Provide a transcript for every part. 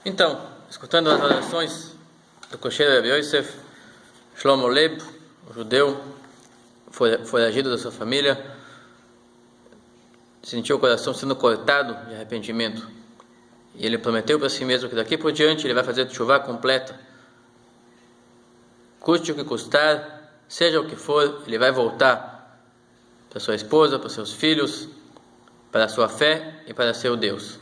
Então, escutando as orações do cocheiro Rabbi Yosef, Shlomo Leib, o judeu, foragido da sua família, sentiu o coração sendo cortado de arrependimento. E ele prometeu para si mesmo que daqui por diante ele vai fazer tshuva completa. Custe o que custar, seja o que for, ele vai voltar para sua esposa, para seus filhos, para a sua fé e para seu Deus.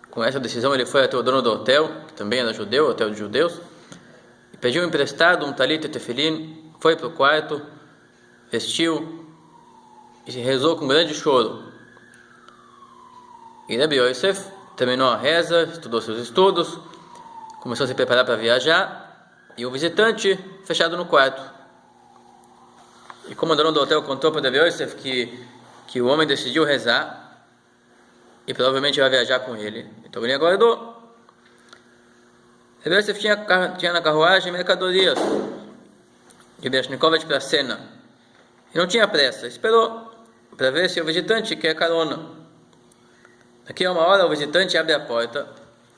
Com essa decisão ele foi até o dono do hotel, que também era judeu, hotel de judeus, e pediu emprestado um talit e tefilim, foi para o quarto, vestiu e rezou com grande choro. E Rabbi Yosef terminou a reza, estudou seus estudos, começou a se preparar para viajar, e o visitante fechado no quarto. E como o dono do hotel contou para Rabbi Yosef que o homem decidiu rezar, e provavelmente vai viajar com ele, então ele aguardou. Rabbi Yosef tinha na carruagem mercadorias de Bershnikovich para Sena, e não tinha pressa, esperou para ver se o visitante quer carona. Daqui a uma hora o visitante abre a porta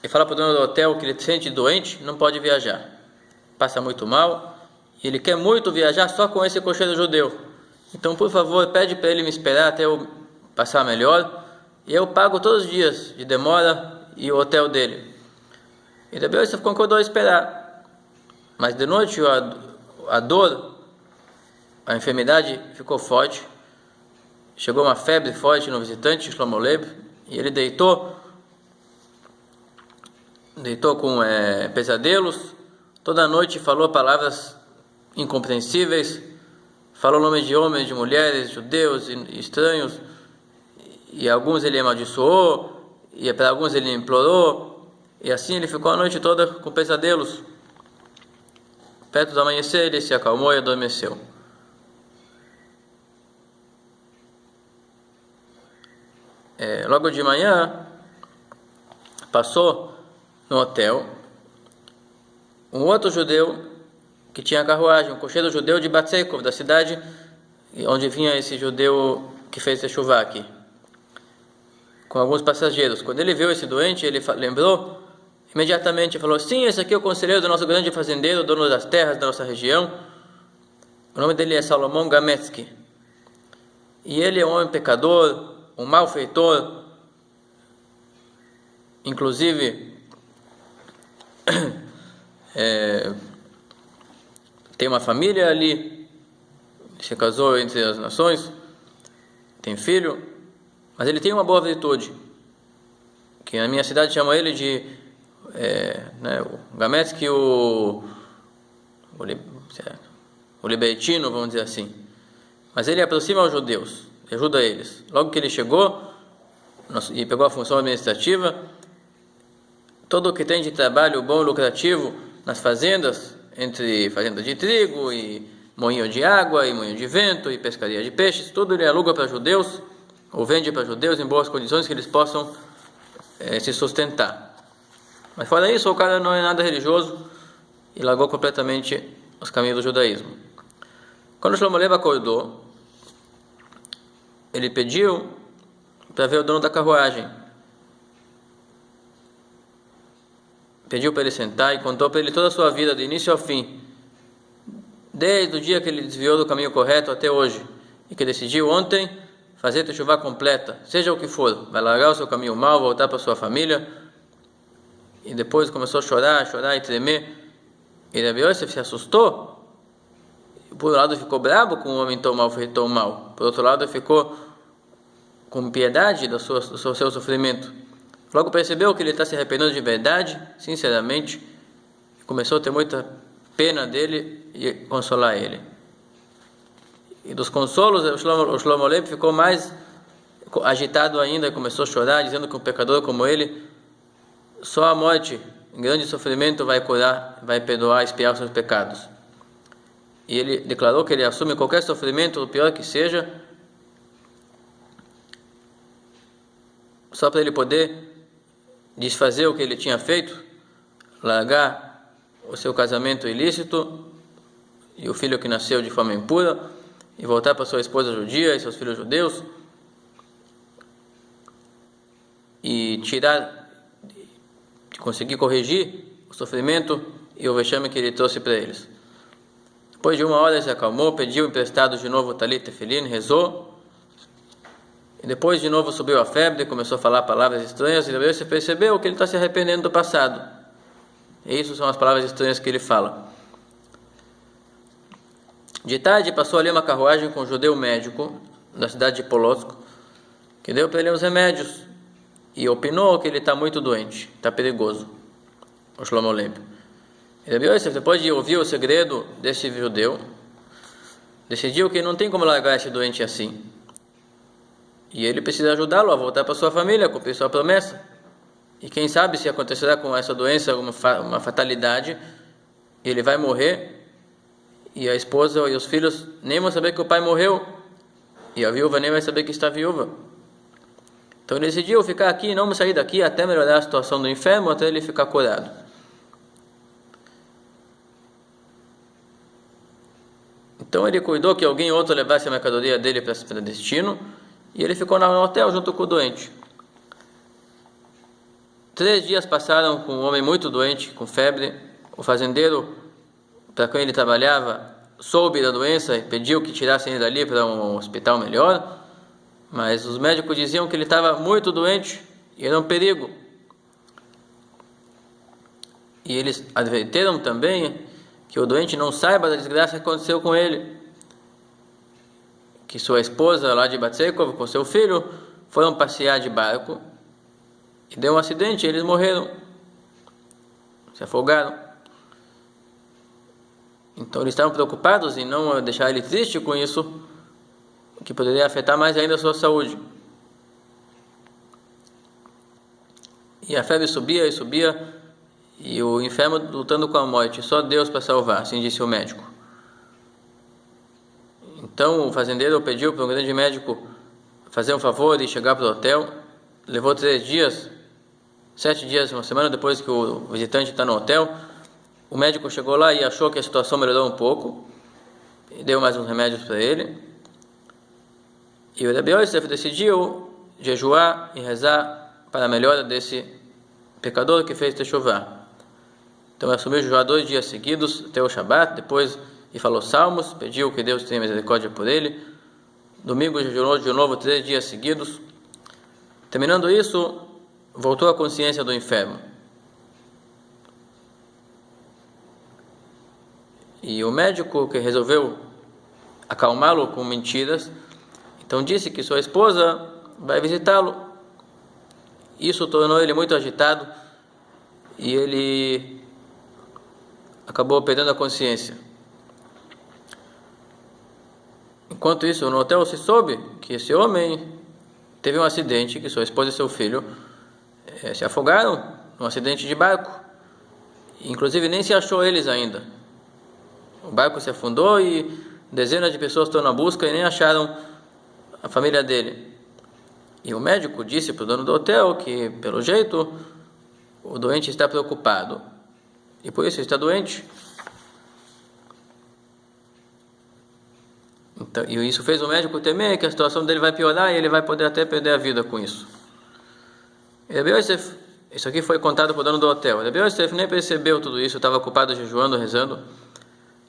e fala para o dono do hotel que ele se sente doente, não pode viajar, passa muito mal, e ele quer muito viajar só com esse cocheiro judeu. Então, por favor, pede para ele me esperar até eu passar melhor, e eu pago todos os dias de demora e o hotel dele. E Rabbi Yosef concordou a esperar, mas de noite a dor, a enfermidade ficou forte, chegou uma febre forte no visitante Shlomo Leib, e ele deitou com pesadelos, toda noite falou palavras incompreensíveis, falou nomes de homens, de mulheres, judeus e estranhos, e alguns ele amaldiçoou, e para alguns ele implorou, e assim ele ficou a noite toda com pesadelos. Perto do amanhecer ele se acalmou e adormeceu. Logo de manhã, passou no hotel um outro judeu que tinha carruagem, um cocheiro judeu de Batseikov, da cidade onde vinha esse judeu que fez teshuvá aqui, com alguns passageiros. Quando ele viu esse doente, ele lembrou, imediatamente falou: sim, esse aqui é o conselheiro do nosso grande fazendeiro, dono das terras da nossa região. O nome dele é Salomão Gametsky, e ele é um homem pecador, um malfeitor, inclusive tem uma família ali, se casou entre as nações, tem filho, mas ele tem uma boa virtude, que na minha cidade chamam ele de o Gametsky, o libertino, vamos dizer assim, mas ele aproxima os judeus, ajuda eles. Logo que ele chegou e pegou a função administrativa, todo o que tem de trabalho bom e lucrativo nas fazendas, entre fazenda de trigo e moinho de água e moinho de vento e pescaria de peixes, tudo ele aluga para judeus ou vende para judeus em boas condições que eles possam se sustentar. Mas fora isso, o cara não é nada religioso e largou completamente os caminhos do judaísmo. Quando Shlomo Leib acordou, ele pediu para ver o dono da carruagem. Pediu para ele sentar e contou para ele toda a sua vida, de início ao fim, desde o dia que ele desviou do caminho correto até hoje, e que decidiu ontem fazer teshuvá completa, seja o que for, vai largar o seu caminho mal, voltar para sua família. E depois começou a chorar e tremer. E Rabbi Yosef se assustou. Por um lado ficou bravo com o homem tão mal, feito tão mal. Por outro lado ficou com piedade do seu sofrimento. Logo percebeu que ele está se arrependendo de verdade, sinceramente, e começou a ter muita pena dele e consolar ele. E dos consolos, o Shlomo Leib ficou mais agitado ainda, começou a chorar, dizendo que um pecador como ele, só a morte em grande sofrimento vai curar, vai perdoar, expiar os seus pecados. E ele declarou que ele assume qualquer sofrimento, o pior que seja, só para ele poder desfazer o que ele tinha feito, largar o seu casamento ilícito e o filho que nasceu de forma impura, e voltar para sua esposa judia e seus filhos judeus, e tirar conseguir corrigir o sofrimento e o vexame que ele trouxe para eles. Depois de uma hora ele se acalmou, pediu emprestado de novo o talit tefilim, rezou, e depois de novo subiu a febre, começou a falar palavras estranhas, e depois você percebeu que ele está se arrependendo do passado. E isso são as palavras estranhas que ele fala. De tarde passou ali uma carruagem com um judeu médico da cidade de Polotsk, que deu para ele os remédios e opinou que ele está muito doente, está perigoso, o Shlomo Leib. E Rabi Yosef, depois de ouvir o segredo desse judeu, decidiu que não tem como largar esse doente assim. E ele precisa ajudá-lo a voltar para sua família, cumprir sua promessa. E quem sabe se acontecerá com essa doença uma fatalidade, ele vai morrer, e a esposa e os filhos nem vão saber que o pai morreu, e a viúva nem vai saber que está viúva. Então ele decidiu ficar aqui e não sair daqui até melhorar a situação do enfermo, até ele ficar curado. Então ele cuidou que alguém outro levasse a mercadoria dele para destino, e ele ficou no hotel junto com o doente. 3 dias passaram com um homem muito doente, com febre. O fazendeiro para quem ele trabalhava soube da doença e pediu que tirassem ele dali para um hospital melhor, mas os médicos diziam que ele estava muito doente e era um perigo. E eles advertiram também que o doente não saiba da desgraça que aconteceu com ele, que sua esposa lá de Batsekov com seu filho foram passear de barco e deu um acidente e eles morreram, se afogaram. Então eles estavam preocupados em não deixar ele triste com isso, que poderia afetar mais ainda a sua saúde. E a febre subia e subia, e o enfermo lutando com a morte, só Deus para salvar, assim disse o médico. Então o fazendeiro pediu para um grande médico fazer um favor e chegar para o hotel. Levou 3 dias, 7 dias, uma semana depois que o visitante está no hotel. O médico chegou lá e achou que a situação melhorou um pouco, e deu mais uns remédios para ele. E o Rabi Yosef decidiu jejuar e rezar para a melhora desse pecador que fez techuvá. Então ele assumiu jejuar 2 dias seguidos até o Shabat, depois e falou salmos, pediu que Deus tenha misericórdia por ele. Domingo jejuou de novo 3 dias seguidos. Terminando isso, voltou à consciência do enfermo. E o médico, que resolveu acalmá-lo com mentiras, então disse que sua esposa vai visitá-lo. Isso tornou ele muito agitado e ele acabou perdendo a consciência. Enquanto isso, no hotel se soube que esse homem teve um acidente, que sua esposa e seu filho se afogaram num acidente de barco. Inclusive nem se achou eles ainda. O barco se afundou e dezenas de pessoas estão na busca e nem acharam a família dele. E o médico disse para o dono do hotel que, pelo jeito, o doente está preocupado e por isso está doente. Então, e isso fez o médico temer que a situação dele vai piorar e ele vai poder até perder a vida com isso. E Rabi Yosef, isso aqui foi contado para o dono do hotel. Rabi Yosef nem percebeu tudo isso, estava ocupado jejuando, rezando,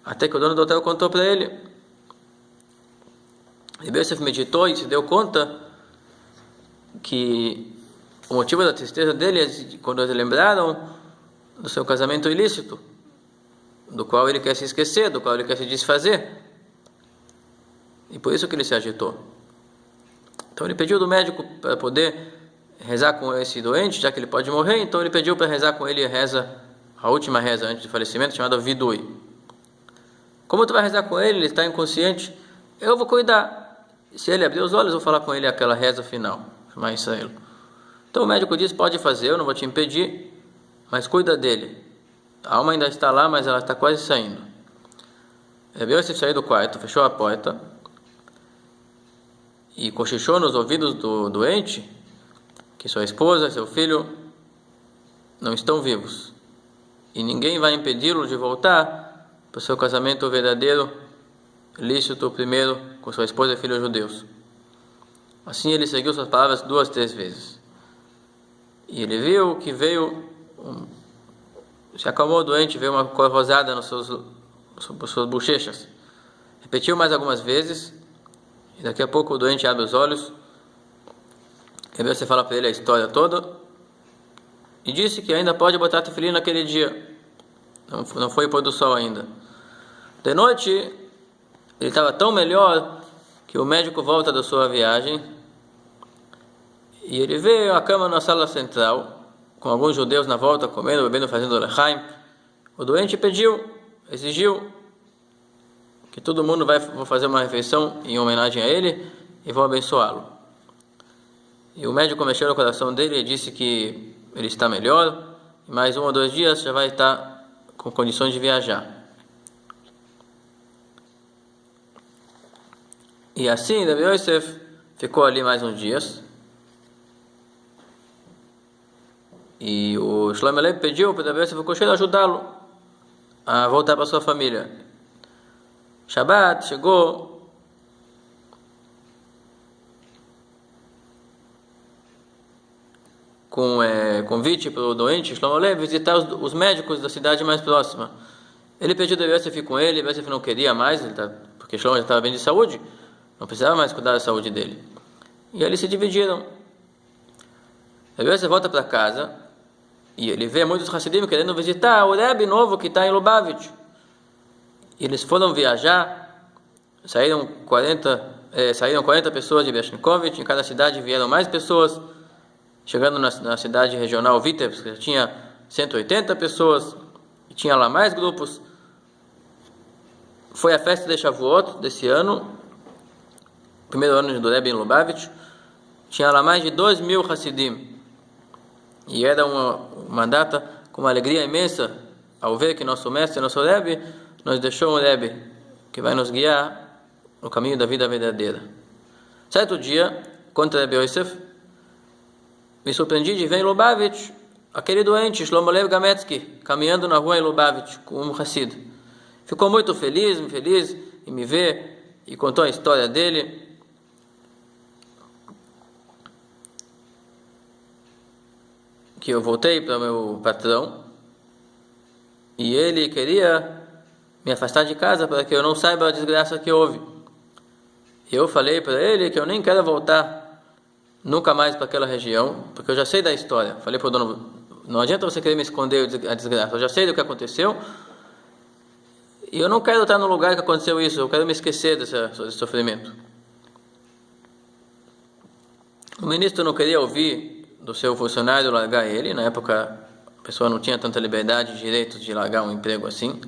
até que o dono do hotel contou para ele. Rabi Yosef meditou e se deu conta que o motivo da tristeza dele é quando eles lembraram do seu casamento ilícito, do qual ele quer se esquecer, do qual ele quer se desfazer. E por isso que ele se agitou. Então ele pediu do médico para poder rezar com esse doente, já que ele pode morrer. Então ele pediu para rezar com ele a última reza antes do falecimento, chamada Vidui. Como tu vai rezar com ele? Ele está inconsciente. Eu vou cuidar. Se ele abrir os olhos, eu vou falar com ele aquela reza final, chamar Israel. Então o médico disse, pode fazer, eu não vou te impedir, mas cuida dele. A alma ainda está lá, mas ela está quase saindo. Rabi Yosef saiu do quarto, fechou a porta e cochichou nos ouvidos do doente que sua esposa e seu filho não estão vivos e ninguém vai impedi-lo de voltar para o seu casamento verdadeiro, lícito, primeiro com sua esposa e filhos judeus. Assim ele seguiu suas palavras 2, 3 vezes. E ele viu que veio Se acalmou o doente, veio uma cor rosada nas suas bochechas. Repetiu mais algumas vezes, e daqui a pouco o doente abre os olhos. Você fala para ele a história toda, e disse que ainda pode botar tefilim naquele dia. Não foi o pôr do sol ainda. De noite, ele estava tão melhor que o médico volta da sua viagem, e ele vê a cama na sala central, com alguns judeus na volta, comendo, bebendo, fazendo lechaim. O doente exigiu que todo mundo vou fazer uma refeição em homenagem a ele e vou abençoá-lo. E o médico mexeu no coração dele e disse que ele está melhor, e mais 1 ou 2 dias já vai estar com condições de viajar. E assim, Rabi Yosef ficou ali mais uns dias. E o Shlomo Alevi pediu para Rabi Yosef HaKosher ajudá-lo a voltar para sua família. Shabbat chegou, com convite para o doente Shlomo Alevi visitar os médicos da cidade mais próxima. Ele pediu para Rabi Yosef ir com ele. Rabi Yosef não queria mais, porque Shlomo já estava bem de saúde, não precisava mais cuidar da saúde dele. E eles se dividiram. Rabi Yosef volta para casa e ele vê muitos Hasidim querendo visitar o Rebbe novo que está em Lubavitch. Eles foram viajar, saíram 40 pessoas de Beshnikovich, em cada cidade vieram mais pessoas, chegando na cidade regional Vitebsk, que já tinha 180 pessoas, e tinha lá mais grupos. Foi a festa de Shavuot desse ano, primeiro ano do Rebbe em Lubavitch, tinha lá mais de 2.000 Hasidim, e era uma data com uma alegria imensa, ao ver que nosso mestre, nosso Rebbe, nos deixou um Rebbe que vai nos guiar no caminho da vida verdadeira. Certo dia, contra Rabi Yosef, me surpreendi de ver em Lubavitch aquele doente, Shlomo Lev Gametsky, caminhando na rua em Lubavitch com um Hassid. Ficou muito feliz em me ver e contou a história dele. Que eu voltei para o meu patrão e ele queria me afastar de casa para que eu não saiba a desgraça que houve. E eu falei para ele que eu nem quero voltar nunca mais para aquela região, porque eu já sei da história. Falei para o dono, não adianta você querer me esconder a desgraça, eu já sei do que aconteceu e eu não quero estar no lugar que aconteceu isso, eu quero me esquecer desse sofrimento. O ministro não queria ouvir do seu funcionário largar ele. Na época a pessoa não tinha tanta liberdade e direito de largar um emprego assim.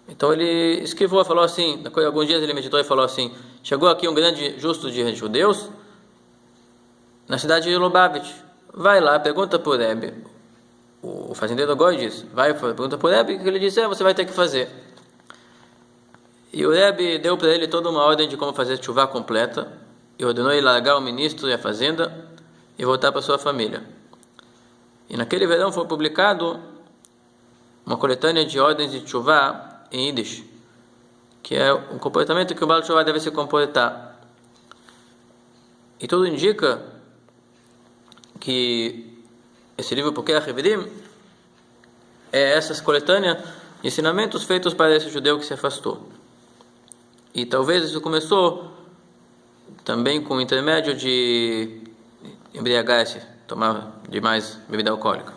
Então ele esquivou, falou assim, depois de alguns dias ele meditou e falou assim: chegou aqui um grande justo de judeus na cidade de Lubavitch, vai lá, pergunta por Rebbe. O fazendeiro Goi diz, pergunta por Rebbe, o que ele disse, você vai ter que fazer. E o Rebbe deu para ele toda uma ordem de como fazer chuvá completa e ordenou ele largar o ministro e a fazenda e voltar para sua família. E naquele verão foi publicado uma coletânea de ordens de chuvá em Yiddish, que é um comportamento que o Baal Tshuva deve se comportar. E tudo indica que esse livro Pokei HaCheverim é essa coletânea de ensinamentos feitos para esse judeu que se afastou. E talvez isso começou também com o intermédio de embriagar-se, tomar demais bebida alcoólica.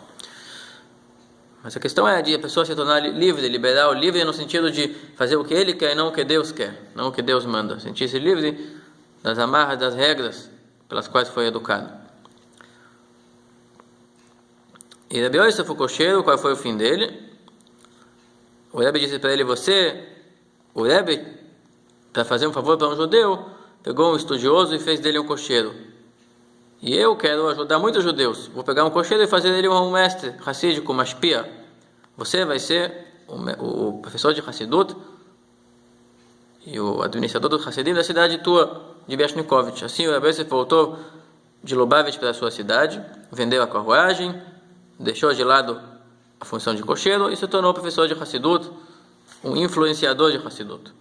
Mas a questão é de a pessoa se tornar livre, liberal, livre no sentido de fazer o que ele quer e não o que Deus quer, não o que Deus manda. Sentir-se livre das amarras, das regras pelas quais foi educado. E Rabi Yosef HaKosher, qual foi o fim dele? O Rebbe disse para ele, o Rebbe, para fazer um favor para um judeu, pegou um estudioso e fez dele um cocheiro. E eu quero ajudar muitos judeus. Vou pegar um cocheiro e fazer dele um mestre hassídico, uma espia. Você vai ser o professor de Hassidut e o administrador do Hassidim da cidade tua, de Beshnikovich. Assim o Rebbe voltou de Lubavitch para a sua cidade, vendeu a carruagem, deixou de lado a função de cocheiro e se tornou professor de Hassidut, um influenciador de Hassidut.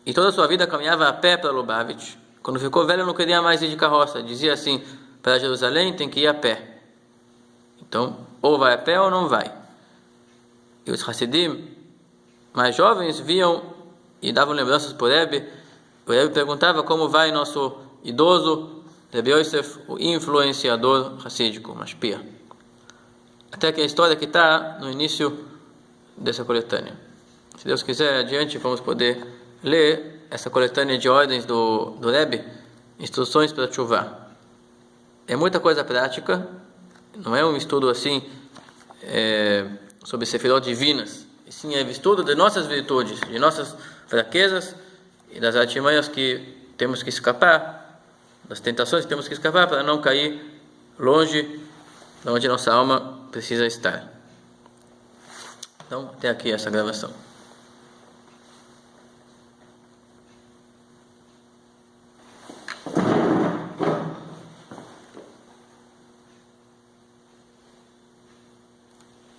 E toda a sua vida caminhava a pé para Lubavitch. Quando ficou velho não queria mais ir de carroça, dizia assim, para Jerusalém tem que ir a pé. Então, ou vai a pé ou não vai. E os Hassidim mais jovens viam e davam lembranças por Rebbe. O Rebbe perguntava como vai nosso idoso Rebbe Yosef, o influenciador hassídico, Mashpia. Até que a história que está no início dessa coletânea. Se Deus quiser, adiante vamos poder ler essa coletânea de ordens do Rebbe, instruções para Teshuvah. É muita coisa prática, não é um estudo assim sobre sefirot divinas, e sim é estudo de nossas virtudes, de nossas fraquezas e das artimanhas que temos que escapar, das tentações que temos que escapar para não cair longe de onde nossa alma precisa estar. Então, até aqui essa gravação.